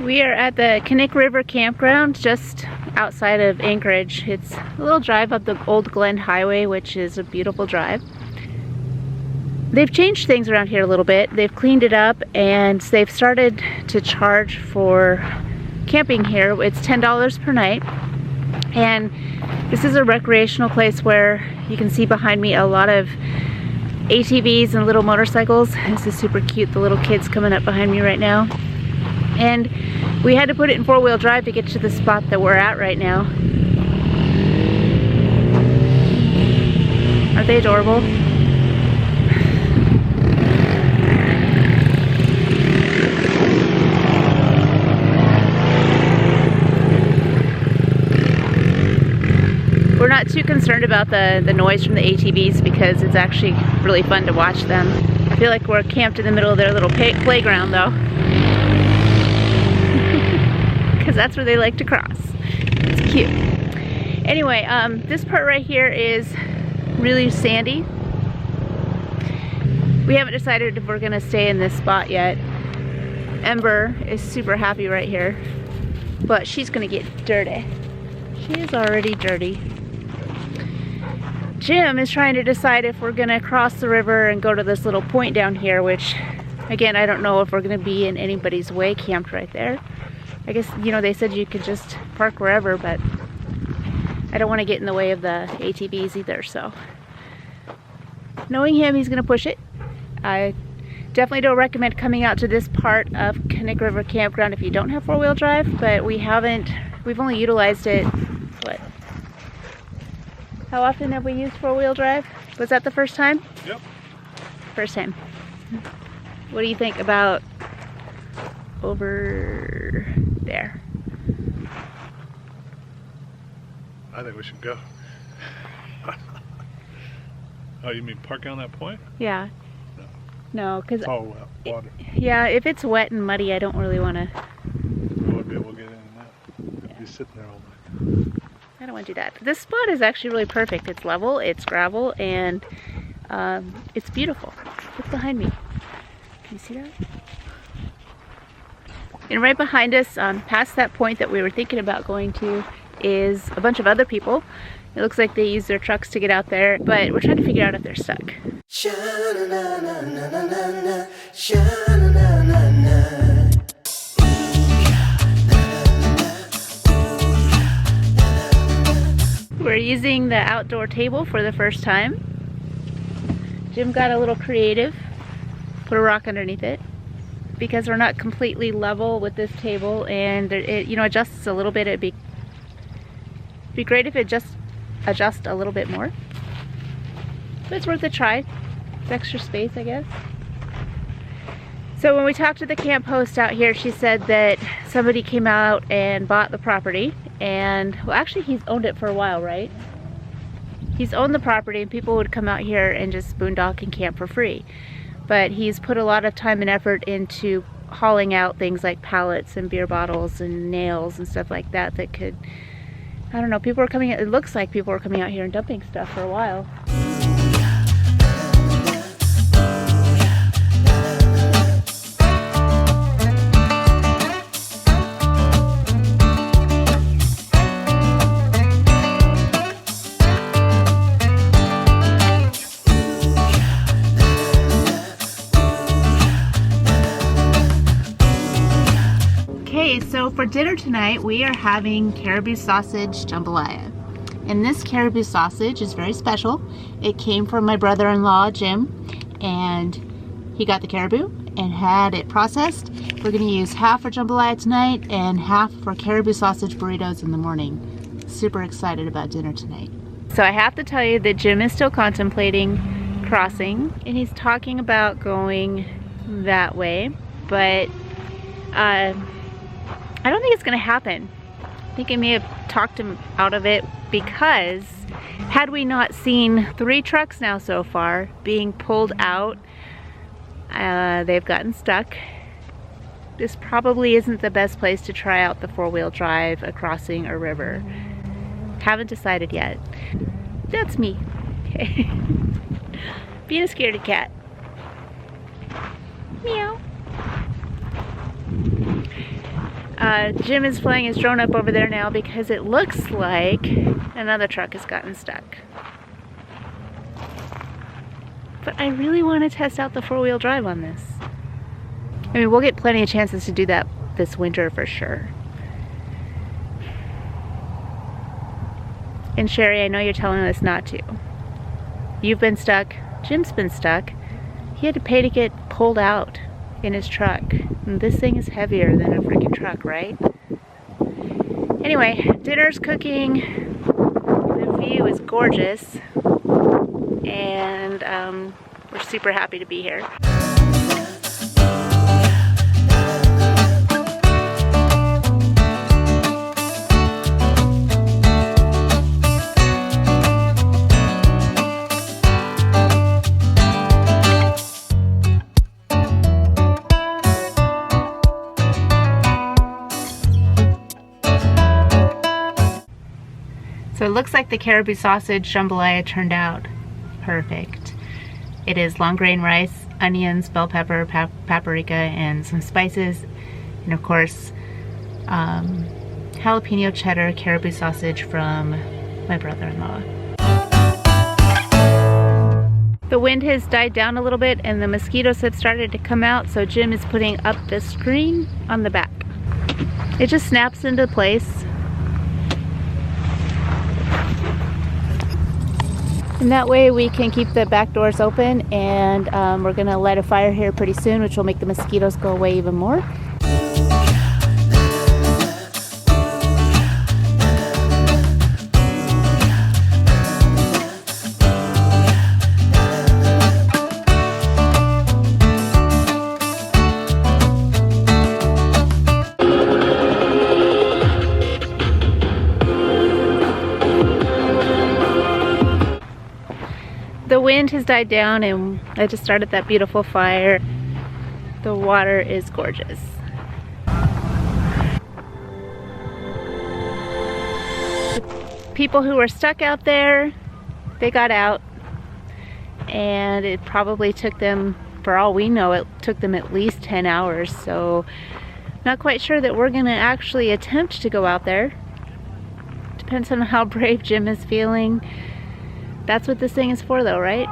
We are at the Knik River Campground just outside of Anchorage. It's a little drive up the old Dalton Highway, which is a beautiful drive. They've changed things around here a little bit. They've cleaned it up and they've started to charge for camping here. It's $10 per night. And this is a recreational place where you can see behind me a lot of ATVs and little motorcycles. This is super cute, the little kids coming up behind me right now. And we had to put it in four-wheel drive to get to the spot that we're at right now. Aren't they adorable? We're not too concerned about the noise from the ATVs because it's actually really fun to watch them. I feel like we're camped in the middle of their little playground though. Because that's where they like to cross. It's cute. Anyway, this part right here is really sandy. We haven't decided if we're gonna stay in this spot yet. Ember is super happy right here, but she's gonna get dirty. She is already dirty. Jim is trying to decide if we're gonna cross the river and go to this little point down here, which again, I don't know if we're gonna be in anybody's way camped right there. I guess, you know, they said you could just park wherever, but I don't want to get in the way of the ATVs either, so. Knowing him, he's gonna push it. I definitely don't recommend coming out to this part of Knik River Campground if you don't have four-wheel drive, but we've only utilized it, what? How often have we used four-wheel drive? Was that the first time? Yep. First time. What do you think about over there? I think we should go. Oh, you mean park on that point? Yeah. No, because it's all wet water. Yeah, if it's wet and muddy, I don't really want to. We won't be able to get in that. Yeah. Be sitting there all night. I don't want to do that. This spot is actually really perfect. It's level, it's gravel, and it's beautiful. Look behind me. Can you see that? And right behind us, past that point that we were thinking about going to, is a bunch of other people. It looks like they use their trucks to get out there, but we're trying to figure out if they're stuck. We're using the outdoor table for the first time. Jim got a little creative, put a rock underneath it, because we're not completely level with this table, and it, you know, adjusts a little bit. It'd be great if it just adjusts a little bit more, but it's worth a try. It's extra space, I guess. So when we talked to the camp host out here, she said that somebody came out and bought the property, and well, actually he's owned it for a while, right? He's owned the property and people would come out here and just boondock and camp for free. But he's put a lot of time and effort into hauling out things like pallets and beer bottles and nails and stuff like that that could, I don't know, people are coming out, it looks like people are coming out here and dumping stuff for a while. So for dinner tonight, we are having caribou sausage jambalaya. And this caribou sausage is very special. It came from my brother-in-law, Jim, and he got the caribou and had it processed. We're gonna use half for jambalaya tonight and half for caribou sausage burritos in the morning. Super excited about dinner tonight. So I have to tell you that Jim is still contemplating crossing, and he's talking about going that way, but I don't think it's gonna happen. I think I may have talked him out of it, because had we not seen 3 trucks now so far being pulled out, they've gotten stuck. This probably isn't the best place to try out the four-wheel drive, a crossing, or river. Haven't decided yet. That's me. Okay. Being a scaredy cat. Meow. Jim is flying his drone up over there now because it looks like another truck has gotten stuck. But I really want to test out the four-wheel drive on this. I mean, we'll get plenty of chances to do that this winter for sure. And Sherry, I know you're telling us not to. You've been stuck. Jim's been stuck. He had to pay to get pulled out in his truck. And this thing is heavier than a freaking truck, right? Anyway, dinner's cooking. The view is gorgeous. And we're super happy to be here. So it looks like the caribou sausage jambalaya turned out perfect. It is long grain rice, onions, bell pepper, paprika, and some spices. And of course, jalapeno cheddar caribou sausage from my brother-in-law. The wind has died down a little bit and the mosquitoes have started to come out, so Jim is putting up the screen on the back. It just snaps into place. And that way we can keep the back doors open, and we're gonna light a fire here pretty soon, which will make the mosquitoes go away even more. The wind has died down and I just started that beautiful fire. The water is gorgeous. The people who were stuck out there, they got out, and it probably took them, for all we know, it took them at least 10 hours. So not quite sure that we're gonna actually attempt to go out there. Depends on how brave Jim is feeling. That's what this thing is for though, right?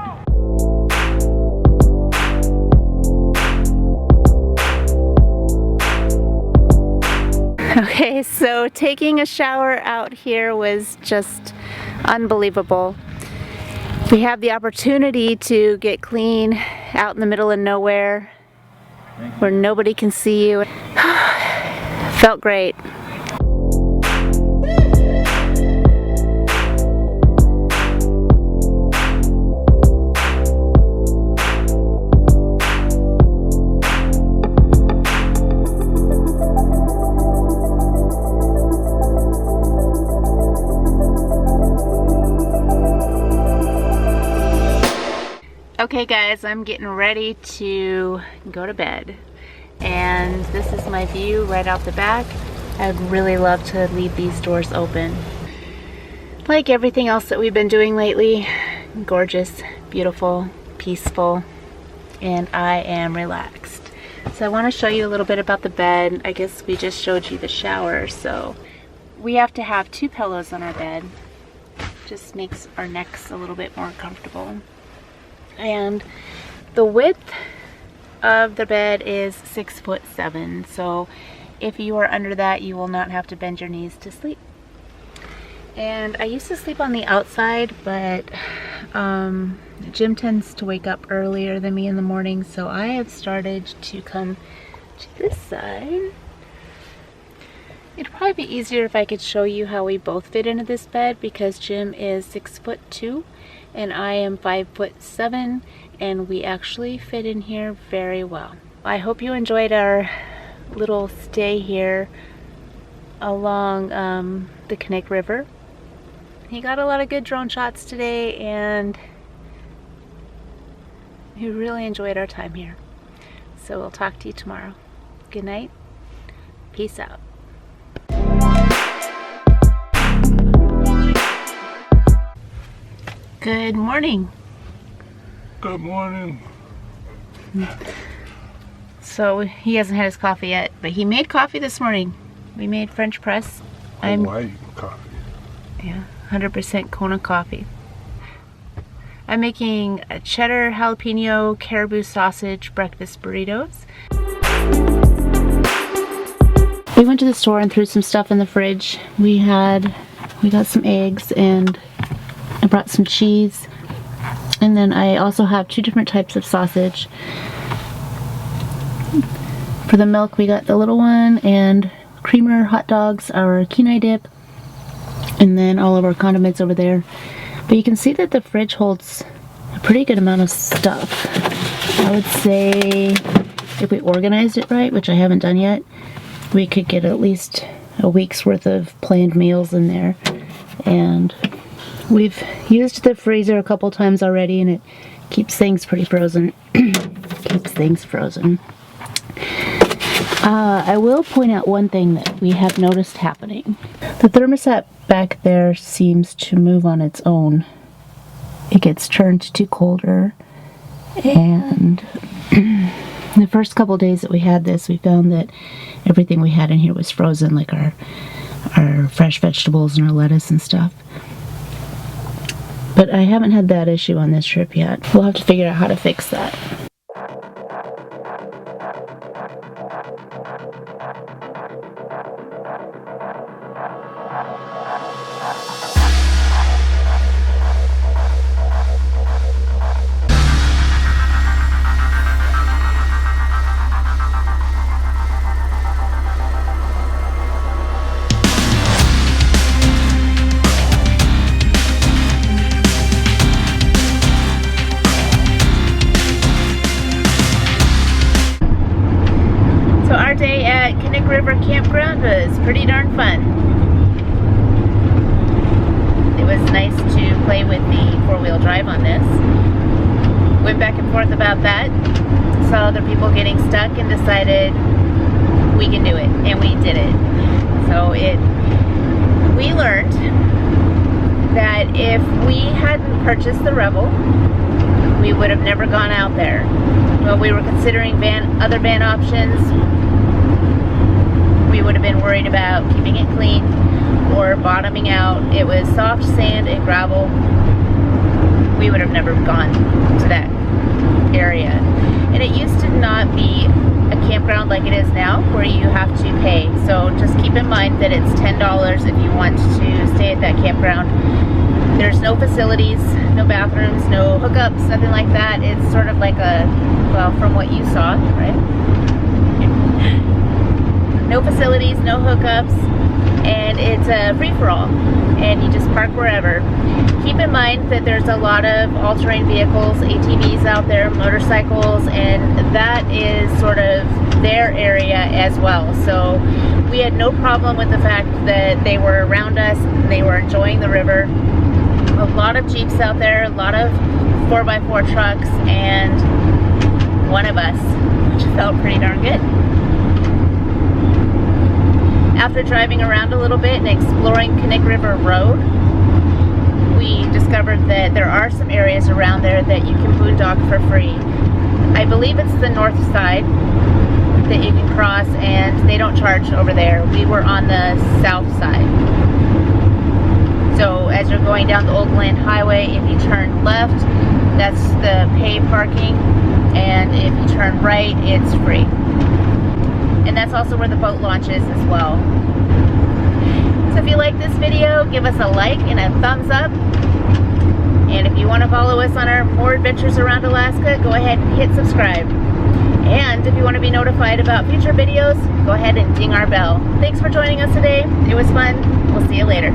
Okay, so taking a shower out here was just unbelievable. We have the opportunity to get clean out in the middle of nowhere where nobody can see you. Felt great. Okay guys, I'm getting ready to go to bed, and this is my view right out the back. I'd really love to leave these doors open. Like everything else that we've been doing lately, gorgeous, beautiful, peaceful, and I am relaxed. So I want to show you a little bit about the bed. I guess we just showed you the shower, so we have to have 2 pillows on our bed. Just makes our necks a little bit more comfortable. And the width of the bed is 6'7", so if you are under that, you will not have to bend your knees to sleep. And I used to sleep on the outside, but Jim tends to wake up earlier than me in the morning, so I have started to come to this side. It'd probably be easier if I could show you how we both fit into this bed, because Jim is 6'2" and I am 5'7", and we actually fit in here very well. I hope you enjoyed our little stay here along the Knik River. He got a lot of good drone shots today, and we really enjoyed our time here. So we'll talk to you tomorrow. Good night. Peace out. Good morning. Good morning. So he hasn't had his coffee yet, but he made coffee this morning. We made French press. Hawaii coffee. Yeah, 100% Kona coffee. I'm making a cheddar jalapeno caribou sausage breakfast burritos. We went to the store and threw some stuff in the fridge. We got some eggs, and I brought some cheese. And then I also have 2 different types of sausage. For the milk, we got the little one, and creamer hot dogs, our kenai dip, and then all of our condiments over there. But you can see that the fridge holds a pretty good amount of stuff. I would say if we organized it right, which I haven't done yet, we could get at least a week's worth of planned meals in there. And we've used the freezer a couple times already, and it keeps things pretty frozen. Keeps things frozen. I will point out one thing that we have noticed happening. The thermostat back there seems to move on its own. It gets turned to colder, and the first couple days that we had this, we found that everything we had in here was frozen, like our fresh vegetables and our lettuce and stuff. But I haven't had that issue on this trip yet. We'll have to figure out how to fix that. Day at Knik River Campground was pretty darn fun. It was nice to play with the 4-wheel drive on this. Went back and forth about that. Saw other people getting stuck and decided we can do it, and we did it. So we learned that if we hadn't purchased the Revel, we would have never gone out there. Well, we were considering other van options. We would have been worried about keeping it clean or bottoming out. It was soft sand and gravel. We would have never gone to that area. And it used to not be a campground like it is now, where you have to pay. So just keep in mind that it's $10 if you want to stay at that campground. There's no facilities, no bathrooms, no hookups, nothing like that. It's sort of like a, well, from what you saw, right? No facilities, no hookups, and it's a free-for-all, and you just park wherever. Keep in mind that there's a lot of all-terrain vehicles, ATVs out there, motorcycles, and that is sort of their area as well. So we had no problem with the fact that they were around us, and they were enjoying the river. A lot of Jeeps out there, a lot of 4x4 trucks, and one of us, which felt pretty darn good. After driving around a little bit and exploring Knik River Road, we discovered that there are some areas around there that you can boondock for free. I believe it's the north side that you can cross, and they don't charge over there. We were on the south side. So as you're going down the Dalton Highway, if you turn left, that's the pay parking, and if you turn right, it's free. And that's also where the boat launch is as well. So if you like this video, give us a like and a thumbs up. And if you want to follow us on our more adventures around Alaska, go ahead and hit subscribe. And if you want to be notified about future videos, go ahead and ding our bell. Thanks for joining us today. It was fun. We'll see you later.